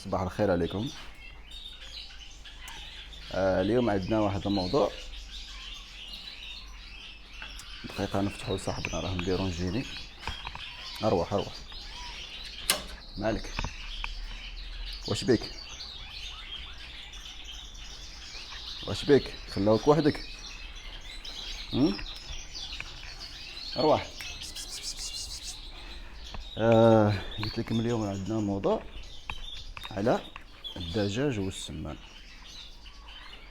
صباح الخير عليكم. اليوم عندنا واحد الموضوع. دقيقة نفتحو لصاحبنا راه مديرونجيني. اروح اروح، مالك؟ واش بيك؟ واش بيك؟ خلاوك وحدك؟ اروح. قلت لكم اليوم عندنا موضوع على الدجاج والسمان،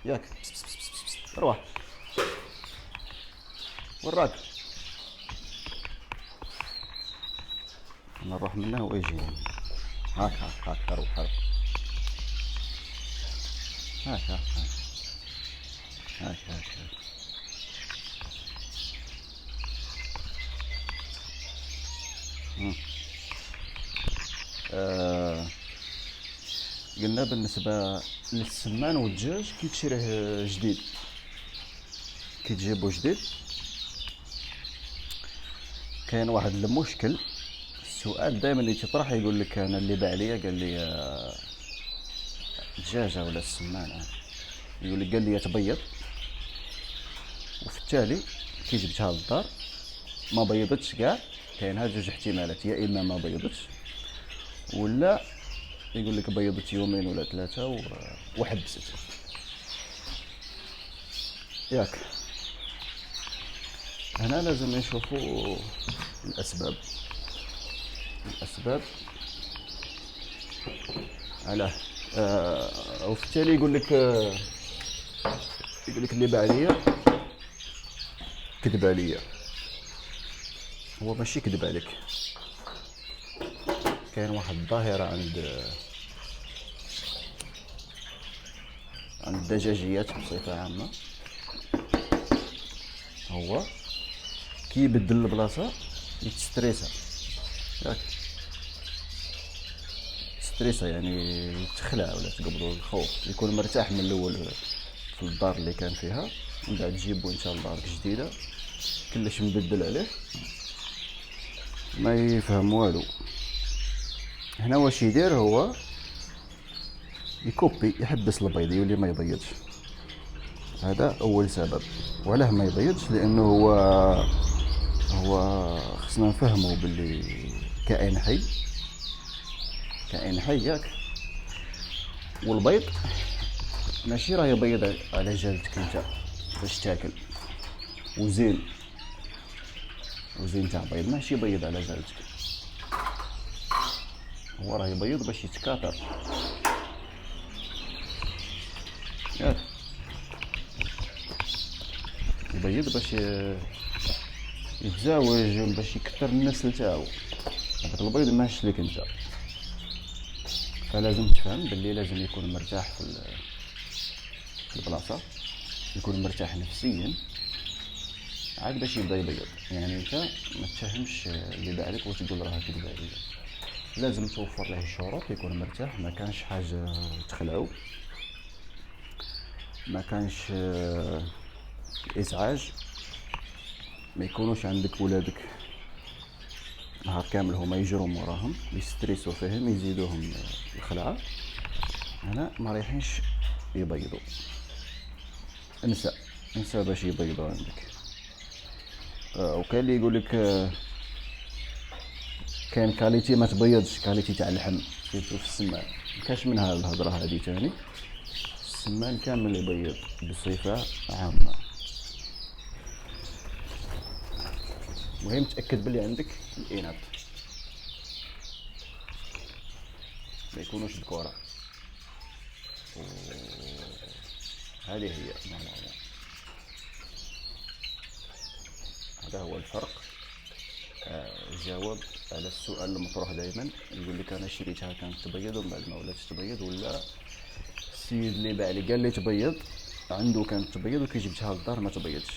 ياك؟ اروح وراك. انا نروح منه ويجيني. هاك هاك هاك، اروح اروح. هاك هاك هاك هاك هاك هاك. آه قلنا بالنسبة للسمان والدجاج كي تشريه جديد، كي تجيبو جديد، كاين واحد المشكل. السؤال دائما اللي تطرح يقول لك انا اللي باع ليا قال لي الدجاجه ولا السمانه، يقول لك قال لي تبيض، وفي التالي كي جبتها للدار ما بيضتش كاع. كاين هاد جوج احتمالات، يا اما ما بيضتش ولا يقول لك بيضت يومين ولا ثلاثه وحبست، ياك؟ هنا لازم نشوفوا الاسباب. الاسباب علاه. وفي التالي يقول لك اللي باع ليا كذب عليا. هو ماشي كذب عليك، كاين واحد الظاهره عند الدجاجيات بصفه عامه، هو كي يبدل البلاصه يتستريسا، ياك؟ ستريسا يعني يتخلع ولا تقبضوا الخوف، يكون مرتاح من الاول في الدار اللي كان فيها، من بعد تجيبو ان شاء الله دارك جديده كلش مبدل عليه ما يفهم والو. هنا واش يدير هو؟ يكوبي، يحبس البيض يولي ما يبيضش. هذا اول سبب. وعلاه ما يبيضش؟ لانه هو خصنا نفهمه باللي كائن حي، كائن حي، ياك؟ والبيض ماشي راه يبيض على جالتك انت باش تاكل، وزين تاع بيض ماشي يبيض على جالتك، هو راه يبيض باش يتكاثر، ياك؟ يبيض باش يتزاوج، باش يكثر النسل تاعو. هذاك البيض ماش ليك انت. فلازم تفهم باللي لازم يكون مرتاح في البلاصه، يكون مرتاح نفسيا عاد باش يبدا يبيض. يعني انت ما تفهمش اللي باعلك وتقول راه كذب عليا، لازم توفر له الشروط، يكون مرتاح، ما كانش حاجه تخلعو، ما كانش ازعاج، ما يكونوش عندك ولادك نهار كامل هما يجروا وراهم يستريسوا فيهم يزيدوهم الخلعه. هنا ما رايحينش يبيضوا، انسى باش يبيضوا عندك. وكاين اللي يقول لك كاين كاليتي ما تبيضش، كاليتي تاع اللحم سيرتو في السمان، مكاش منها الهضره هذه تاني. السمان كامل يبيض بصفه عامه. مهم تاكد بلي عندك الاناث، ما يكونوش ذكوره. هذه هي نورمالمون، هذا هو الفرق. جاوب على السؤال المطروح دائما، يقول لك انا شريتها كانت تبيض ومن بعد ما ولاتش تبيض، ولا السيد اللي باع لي قال لي تبيض، عنده كانت تبيض وكي جبتها للدار ما تبيضش.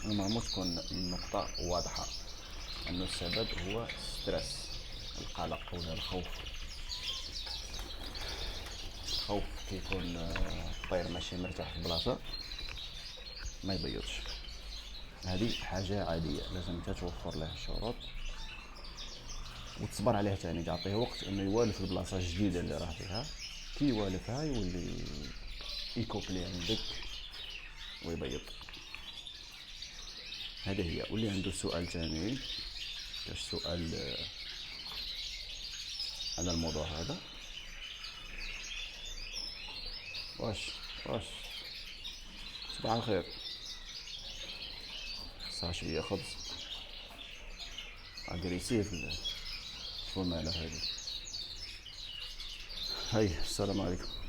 المهم تكون النقطة واضحة أن السبب هو ستريس، القلق ولا الخوف. الخوف كي يكون الطير ماشي مرتاح في البلاصة ما يبيضش، هذه حاجة عادية، لازم توفر له شروط وتصبر عليه تاني، تعطيه وقت انه يوالف البلاصه الجديده اللي راه فيها. كي يوالفها يولي يكوبلي عندك ويبيض. هذه هي. واللي عنده سؤال تاني، كاش سؤال على الموضوع هذا؟ واش صباح الخير. صار شويه خبز اغريسيف شو المعنى هذه. هاي السلام عليكم.